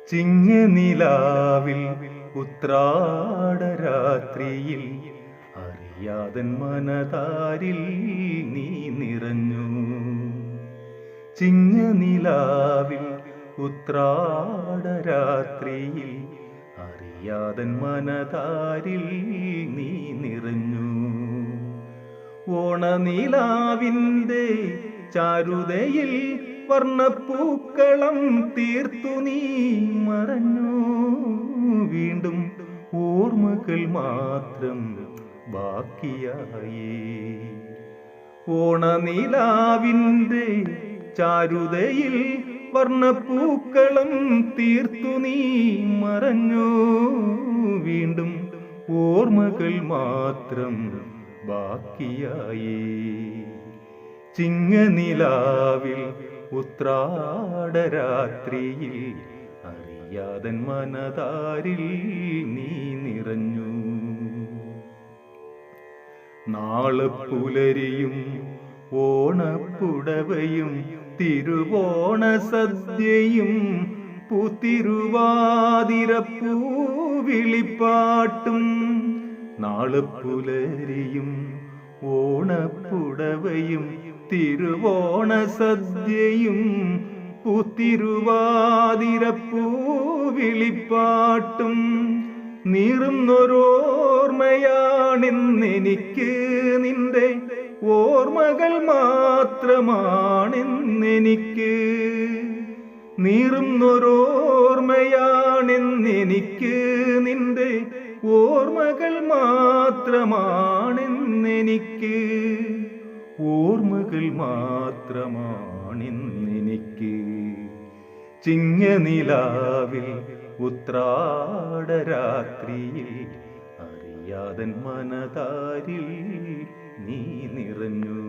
ചിങ്ങനിലാവിൽ ഉത്രാടരാത്രിയിൽ അറിയാതൻ മനതാരിൽ നീ നിറഞ്ഞു. ചിങ്ങനിലാവിൽ ഉത്രാടരാത്രിയിൽ അറിയാതൻ മനതാരിൽ നീ നിറഞ്ഞു. ഓണനിലാവിൻ്റെ ചാരുതയിൽ വർണ്ണപ്പൂക്കളം തീർത്തു നീ മറഞ്ഞു. വീണ്ടും ഓർമ്മകൾ മാത്രം ബാക്കിയായി. ഓണനിലാവിൻ്റെ ചാരുതയിൽ വർണ്ണപ്പൂക്കളം തീർത്തു നീ മറഞ്ഞു. വീണ്ടും ഓർമ്മകൾ മാത്രം ബാക്കിയായി. ചിങ്ങനിലാവിൽ ഉത്രാടരാത്രിയിൽ അറിയാതൻ മനതാരിൽ നീ നിറഞ്ഞു. നാളെപ്പുലരിയും ഓണപ്പുടവയും തിരുവോണ സദ്യയും പൂത്തിരുവാതിരപ്പൂവിളിപ്പാട്ടും. നാളെപ്പുലരിയും ഓണപ്പുടവയും തിരുവോണ സദ്യയും പൂത്തിരുവാതിരപ്പൂവിളിപ്പാട്ടും നീറുന്നൊരോർമ്മയാണെന്നെനിക്ക് നിന്റെ ഓർമ്മകൾ മാത്രമാണെന്നെനിക്ക്. നീറുന്നൊരോർമ്മയാണെന്നെനിക്ക് നിന്റെ ഓർമ്മകൾ മാത്രമാണെന്നെനിക്ക്. ഓർമ്മകൾ മാത്രമാണെന്നെനിക്ക്. ചിങ്ങനിലാവിൽ ഉത്രാടരാത്രിയിൽ അറിയാതൻ മനതാരിൽ നീ നിറഞ്ഞു.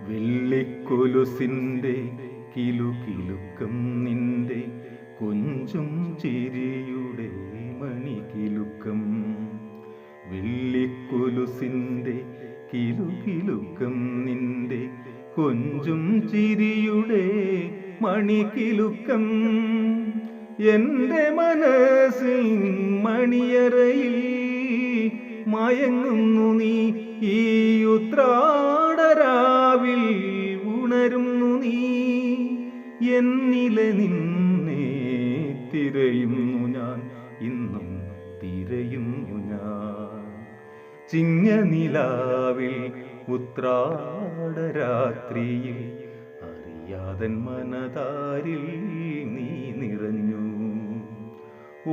വെള്ളിക്കൊലുസിൻ്റെ കിലുകിലുക്കം നിന്റെ കൊഞ്ചും ചിരിയുടെ മണികിലുക്കം. വെള്ളിക്കൊലുസിൻ്റെ കിലുകിലുക്കം നിന്റെ കൊഞ്ചും ചിരിയുടെ മണികിലുക്കം. എൻ്റെ മനസ്സിൻ മണിയറയിൽ മയങ്ങുന്നു നീ. ഈ ഉത്രാടരാവിൽ ഉണരുന്നു നീ. എന്നിലെ നിന്നെ തിരയുന്നു ഞാൻ, ഇന്നും തിരയുന്നു ഞാൻ. ചിങ്ങനിലാവിൽ ഉത്രാടരാത്രിയിൽ അറിയാതൻ മനതാരിൽ നീ നിറഞ്ഞു.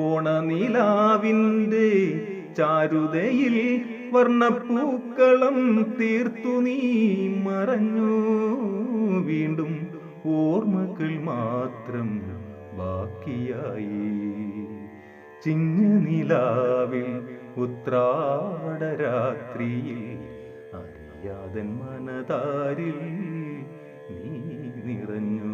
ഓണനിലാവിൻ്റെ ചാരുതയിൽ വർണ്ണപ്പൂക്കളം തീർത്തു നീ മറഞ്ഞു. വീണ്ടും ഓർമ്മകൾ മാത്രം ബാക്കിയായി. ചിങ്ങനിലാവിൽ ഉത്രാടരാത്രിയിൽ അറിയാതൻ മനതാരിൽ നീ നിറഞ്ഞു.